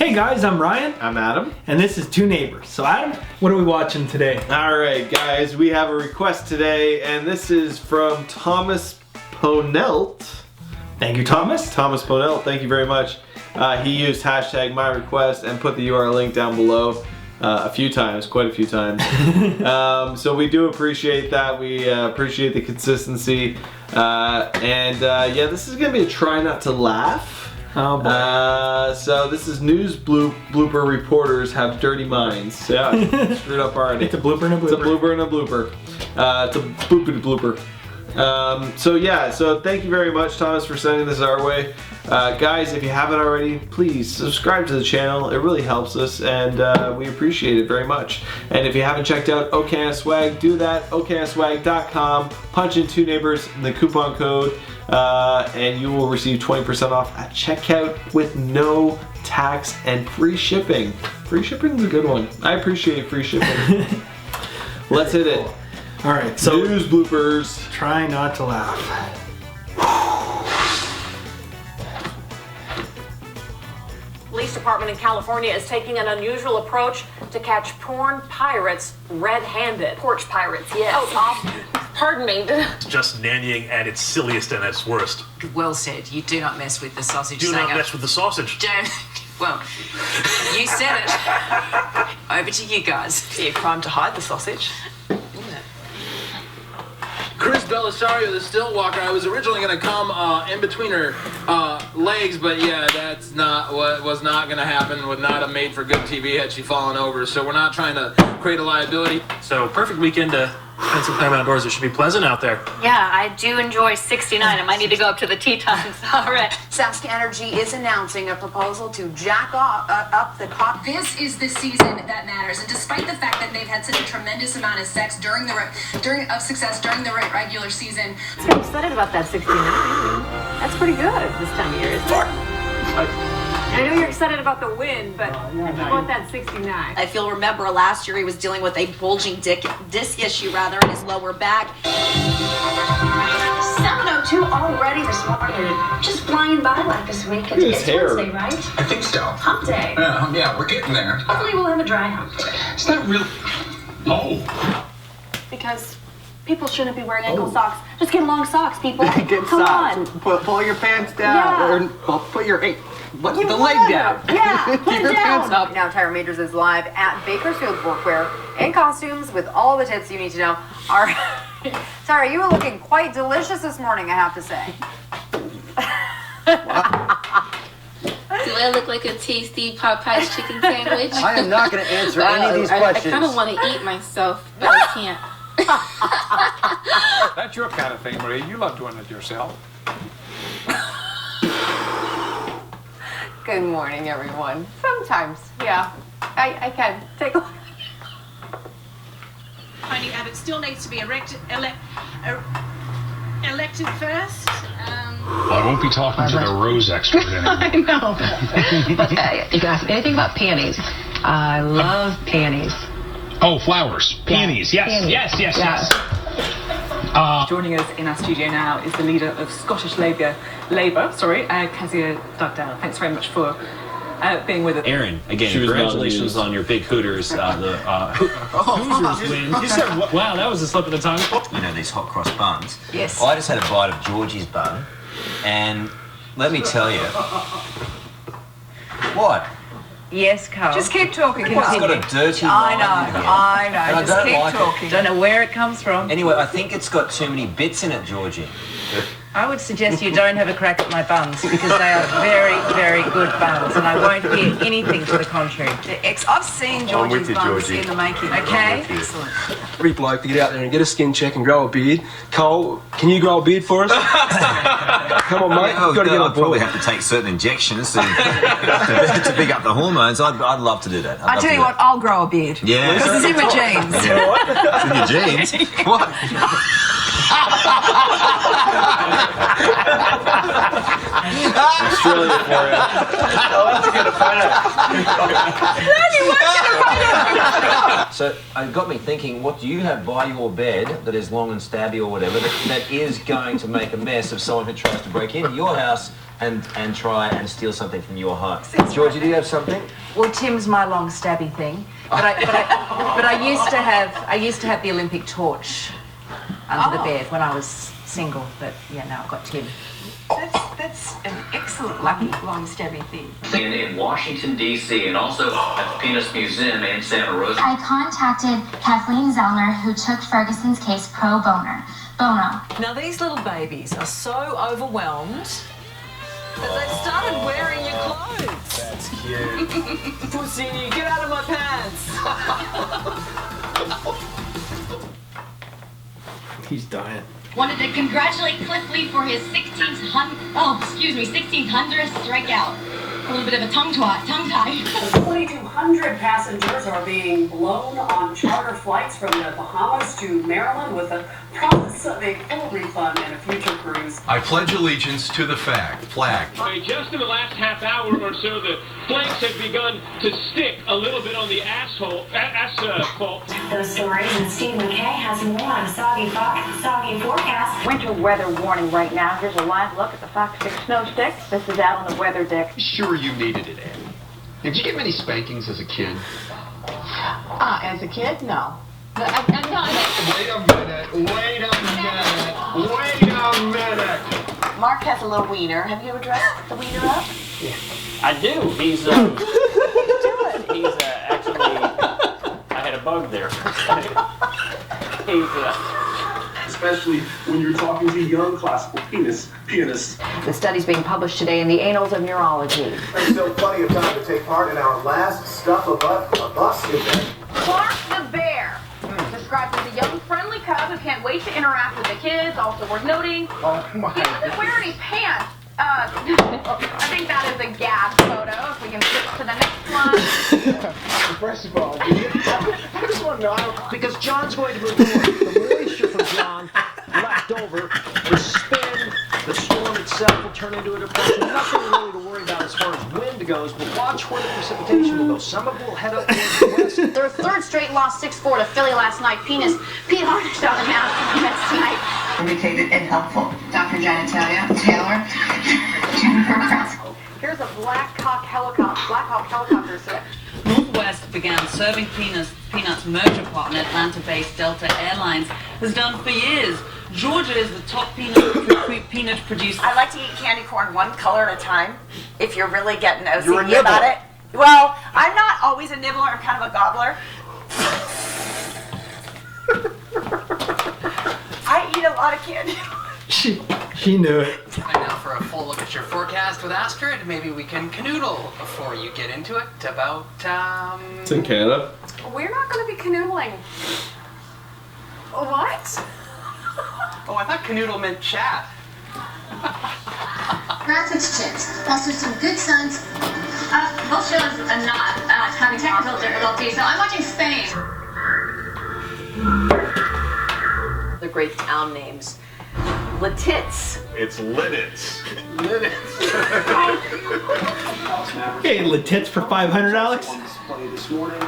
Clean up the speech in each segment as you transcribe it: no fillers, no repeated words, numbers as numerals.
Hey guys, I'm Ryan. I'm Adam. And this is Two Neighbors. So Adam, what are we watching today? Alright guys, we have a request today, and this is from Thomas Ponelt. Thank you, Thomas. Thomas Ponelt, thank you very much. He used hashtag my request and put the URL link down below a few times, quite a few times. So we do appreciate that. We appreciate the consistency. Yeah, this is going to be a try not to laugh. Oh boy. So this is news blooper reporters have dirty minds. Yeah, screwed up already. It's a blooper and a blooper. It's a blooper and a blooper. It's a boopity blooper. So thank you very much, Thomas, for sending this our way. Guys, if you haven't already, please subscribe to the channel. It really helps us, and we appreciate it very much. And if you haven't checked out OCAN Swag, do that. OCANSwag.com. Punch in Two Neighbors in the coupon code, and you will receive 20% off at checkout with no tax and free shipping. Free shipping is a good one. I appreciate free shipping. Let's hit it. All right, so news bloopers. Try not to laugh. Police department in California is taking an unusual approach to catch porn pirates red-handed. Porch pirates, yes. Oh, pardon me. Just nannying at its silliest and its worst. Well said. You do not mess with the sausage. Do not mess with the sausage. Don't. Well, you said it. Over to you guys. Be a crime to hide the sausage. Chris Belisario, the stilt walker. I was originally going to come in between her legs, but yeah, that's not what was not going to happen. Would not have made for good TV had she fallen over. So we're not trying to create a liability. So perfect weekend to spend some time outdoors. It should be pleasant out there. Yeah, I do enjoy 69. I might need to go up to the tea times. All right. Sask Energy is announcing a proposal to jack up the cost. This is the season that matters, and despite the fact that they've had such a tremendous amount of success during the regular season. I'm excited about that 69. That's pretty good this time of year, isn't it? I know you're excited about the win, but how about that 69? If you'll remember, last year he was dealing with a bulging disc issue in his lower back. 7:02 already this morning. Just flying by like this week. It's Wednesday, right? I think so. Hump day. Yeah, we're getting there. Hopefully we'll have a dry hump day. It's not real. Oh. Because people shouldn't be wearing ankle socks. Just get long socks, people. Get Come socks. on. Pull your pants down. Yeah. Or put your the leg down. Yeah, Keep your pants up. Now Tyra Majors is live at Bakersfield Workwear in costumes with all the tips you need to know. Tyra, you were looking quite delicious this morning, I have to say. Do I look like a tasty Popeye's chicken sandwich? I am not going to answer any of these questions. I kind of want to eat myself, but I can't. That's your kind of thing, Marie. You love doing it yourself. Good morning, everyone. Sometimes, yeah, I can. Take a look. Tony Abbott still needs to be elected first. I won't be talking to the rose expert anymore. I know. But you can ask me anything about peonies. I love peonies. Oh, flowers. Peonies. Yes, peonies. Yes. Joining us in our studio now is the leader of Scottish Labour, Kezia Dugdale. Thanks very much for being with us. Aaron, again, congratulations on your big Hooters. Hooters win. You said what? Wow, that was a slip of the tongue. You know, these hot cross buns. Yes. Well, I just had a bite of Georgie's bun, and let me tell you. What? Yes, Carl. Just keep talking. It's got a dirty line in here. I know. And Just keep like talking. Don't know where it comes from. Anyway, I think it's got too many bits in it, Georgie. I would suggest you don't have a crack at my buns because they are very, very good buns, and I won't hear anything to the contrary. I've seen Georgie's buns in the making. Okay. Excellent. Every bloke to get out there and get a skin check and grow a beard. Cole, can you grow a beard for us? Come on, mate. Oh, You've got to get on I'd probably board. have to take certain injections to pick up the hormones. I'd love to do that. I tell you what, I'll grow a beard. Yeah. Because it's in my genes. It's in your jeans? What? Australia for you. Let's get a photo. So it got me thinking, what do you have by your bed that is long and stabby or whatever that is going to make a mess of someone who tries to break into your house and try and steal something from your home? Georgie, do you have something? Well, Tim's my long stabby thing, but I used to have the Olympic torch under the bed when I was single. But yeah, now I've got Tim. That's an excellent lucky long stabby thing. In Washington, D.C., and also at the Penis Museum in Santa Rosa. I contacted Kathleen Zellner, who took Ferguson's case pro bono. Now these little babies are so overwhelmed that they've started wearing your clothes. That's cute. Pussy, get out of my pants. He's dying. Wanted to congratulate Cliff Lee for his 1600th strikeout. A little bit of a tongue tie. 2,200 passengers are being blown on charter flights from the Bahamas to Maryland with a promise of a full refund and a future cruise. I pledge allegiance to the flag. Just in the last half hour or so, the flakes have begun to stick a little bit on the asphalt. Those stories, and Steve McKay has more on a soggy forecast. Winter weather warning right now. Here's a live look at the Fox 6 snow stick. This is out on the weather deck. Sure you needed it, Annie. Did you get many spankings as a kid? As a kid, no. Wait a minute. Mark has a little wiener. Have you ever dressed the wiener up? Yeah. I do. He's he's actually, I had a bug there. Especially when you're talking to young classical pianists. The study's being published today in the Annals of Neurology. There's still plenty of time to take part in our last Stuff a Bus event. Clark the bear, described as a young, friendly cub who can't wait to interact with the kids. Also worth noting, he doesn't wear any pants. I think that is a gag photo. If we can switch to the next one. First of all, I just want to know, because John's going to move forward. The moisture from John left over will spin. The storm itself will turn into a depression. Nothing really to worry about as far as wind goes, but watch where the precipitation will go. Some of it will head up towards the west. Their third straight loss 6-4 to Philly last night. Pete Harnish on the mound for the Mets tonight. Indicated and helpful. Dr. Genitalia Taylor. Jennifer Krause. Here's a Black Hawk helicopter set. Northwest began serving peanuts merger partner Atlanta-based Delta Airlines has done for years. Georgia is the top peanut producer. I like to eat candy corn one color at a time. If you're really getting You're a OCD about it. Well, I'm not always a nibbler. I'm kind of a gobbler. I eat a lot of candy. She knew it. And now for a full look at your forecast with Astrid, maybe we can canoodle before you get into it about, It's in Canada. We're not going to be canoodling. What? Oh, I thought canoodle meant chat. Graphics chips. Also some good sons. Both shows are not having technical difficulties, so I'm watching Spain. The great town names. Lititz. It's Lidditz. Hey, Lititz for $500, Alex? On display this morning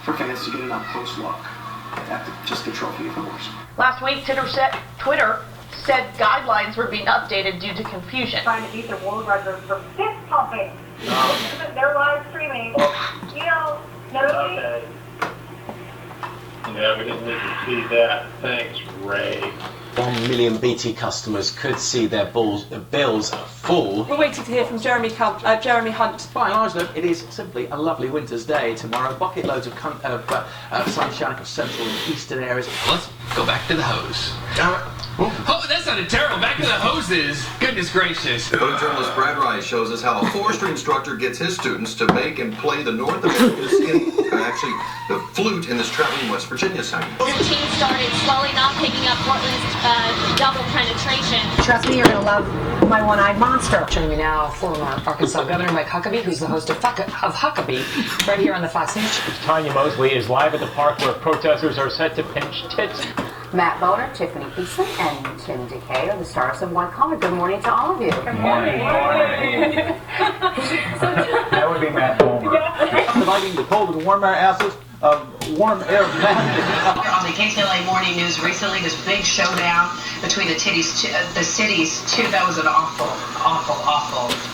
for fans to get an up-close look at just the trophy, of course. Last week, Twitter said guidelines were being updated due to confusion. Trying to beat the world record for fist pumping. They're live streaming. Okay. Yeah, we didn't need to see that. Thanks, Ray. 1 million BT customers could see their bills full. We're waiting to hear from Jeremy Hunt. By and large, though, it is simply a lovely winter's day tomorrow. Bucket loads of sunshine across central and eastern areas. Let's go back to the hose. Oh, that sounded terrible. Back to the hoses. Goodness gracious. Photojournalist Brad Rice shows us how a forestry instructor gets his students to make and play the North American the flute in this traveling West Virginia segment. The team started slowly not picking up Portland's double penetration. Trust me, you're going to love my one-eyed monster. Joining me now, former Arkansas Governor Mike Huckabee, who's the host of Huckabee, right here on the Fox News. Tanya Mosley is live at the park where protesters are set to pinch tits. Matt Boner, Tiffany Easton, and Tim DeKay are the stars of One Color. Good morning to all of you. Good morning. That would be Matt Boner. Dividing the cold with warm air acids of warm air magic. On the KTLA Morning News recently, this big showdown between the cities two. That was an awful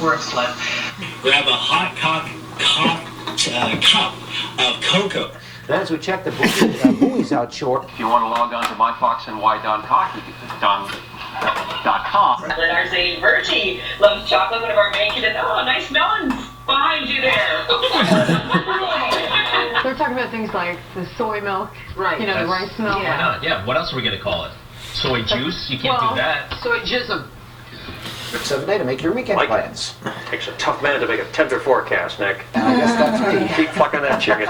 word slip. Grab a hot cock cup of cocoa. Then as we check the buoys out short. If you want to log on to myfoxandwhy.com. Our Zane Virgie loves chocolate. One of our main kids. Oh, nice melons behind you there. They're talking about things like the soy milk, right? You know, the rice milk. Why not? Yeah. What else are we gonna call it? Soy juice? You can't do that. Soy jism. 7 to make your weekend plans. Takes a tough man to make a tender forecast, Nick. And I guess that's me. Keep fucking that chicken.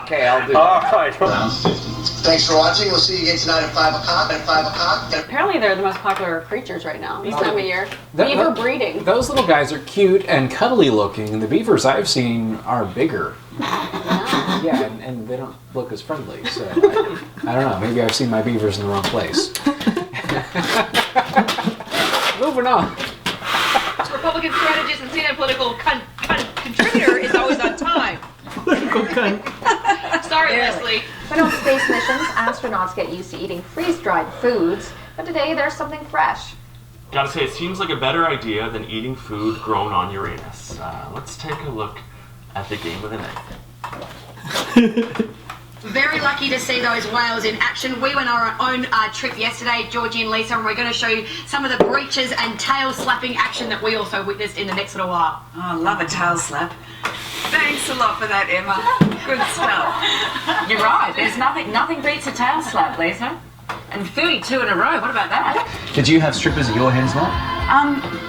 Okay, I'll do All that. right. Thanks for watching. We'll see you again tonight at 5 o'clock. Apparently, they're the most popular creatures right now this time of year. Beaver breeding. Those little guys are cute and cuddly looking, and the beavers I've seen are bigger. Yeah, and they don't look as friendly, so I don't know. Maybe I've seen my beavers in the wrong place. Moving on. Republican strategist and CNN political contributor is always on time. Political cunt. Sorry, Leslie. When on space missions, astronauts get used to eating freeze-dried foods, but today there's something fresh. Gotta say, it seems like a better idea than eating food grown on Uranus. Let's take a look at the game of the night. Very lucky to see those whales in action. We went on our own trip yesterday, Georgie and Lisa, and we're going to show you some of the breaches and tail slapping action that we also witnessed in the next little while. Oh, I love a tail slap. Thanks a lot for that, Emma. Good stuff. You're right. There's nothing beats a tail slap, Lisa. And 32 in a row. What about that? Did you have strippers at your hen's lot?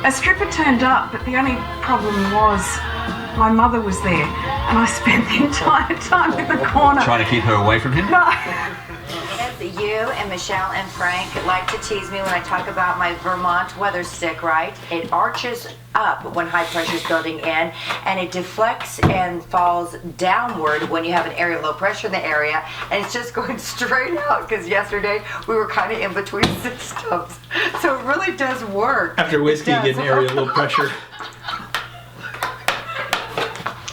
A stripper turned up, but the only problem was my mother was there, and I spent the entire time in the corner. Trying to keep her away from him? No. You and Michelle and Frank like to tease me when I talk about my Vermont weather stick, right? It arches up when high pressure is building in, and it deflects and falls downward when you have an area of low pressure in the area, and it's just going straight out, because yesterday we were kind of in between systems. So it really does work. After whiskey, you get an area of low pressure.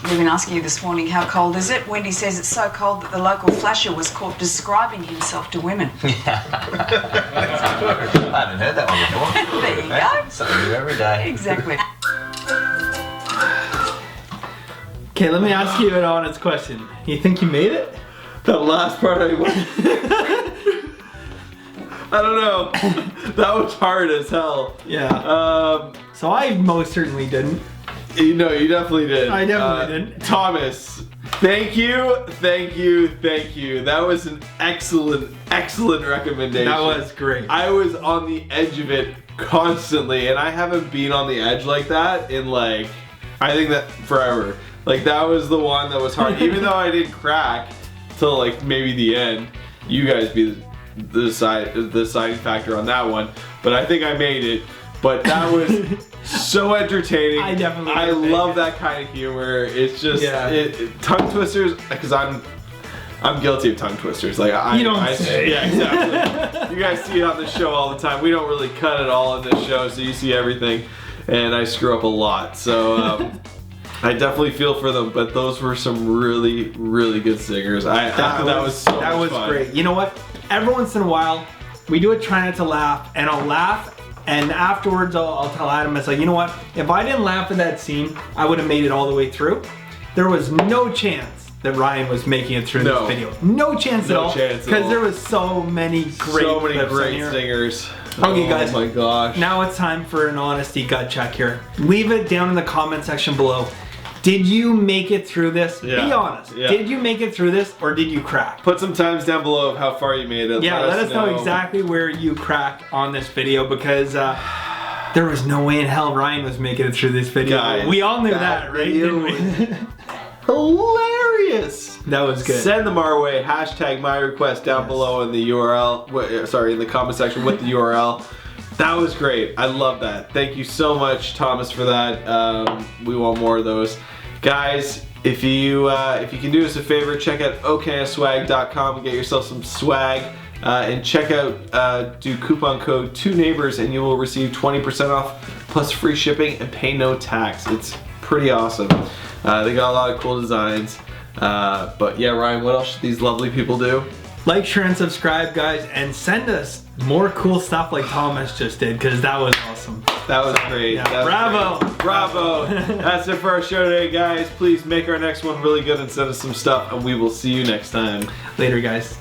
We've been asking you this morning, how cold is it? Wendy says it's so cold that the local flasher was caught describing himself to women. I haven't heard that one before. There you go. Something new every day. Exactly. Okay, let me ask you an honest question. You think you made it? That last part I don't know. That was hard as hell. Yeah. So I most certainly didn't. No, you definitely did. I definitely didn't. Thomas, thank you. That was an excellent recommendation. That was great. I was on the edge of it constantly, and I haven't been on the edge like that in I think that forever. That was the one that was hard. Even though I didn't crack till maybe the end, you guys be the deciding factor on that one. But I think I made it. But that was so entertaining. I love that kind of humor. It's just tongue twisters, because I'm guilty of tongue twisters. You don't say. Yeah, exactly. You guys see it on the show all the time. We don't really cut it all in this show, so you see everything, and I screw up a lot. So I definitely feel for them. But those were some really, really good singers. That was fun. Great. You know what? Every once in a while, we do a try not to laugh, and I'll laugh. And afterwards, I'll tell Adam, it's like, you know what? If I didn't laugh at that scene, I would have made it all the way through. There was no chance that Ryan was making it through this video. No chance at all. Because there was so many great singers. Okay, guys. Oh my gosh. Now it's time for an honesty gut check here. Leave it down in the comment section below. Did you make it through this? Yeah. Be honest. Yeah. Did you make it through this, or did you crack? Put some times down below of how far you made it. Yeah, let us know exactly where you cracked on this video, because there was no way in hell Ryan was making it through this video. Guys, we all knew that, right? Didn't we? Hilarious. That was good. Send them our way. Hashtag my request down below in the URL. In the comment section with the URL. That was great. I love that. Thank you so much, Thomas, for that. We want more of those. Guys, if you can do us a favor, check out okanswag.com and get yourself some swag. And check out, do coupon code 2neighbors and you will receive 20% off plus free shipping and pay no tax. It's pretty awesome. They got a lot of cool designs. But yeah, Ryan, what else should these lovely people do? Like, share, and subscribe, guys, and send us more cool stuff like Thomas just did, because that was awesome. That was great. Yeah, That was bravo. great. Bravo. That's it for our show today, guys. Please make our next one really good and send us some stuff, and we will see you next time. Later, guys.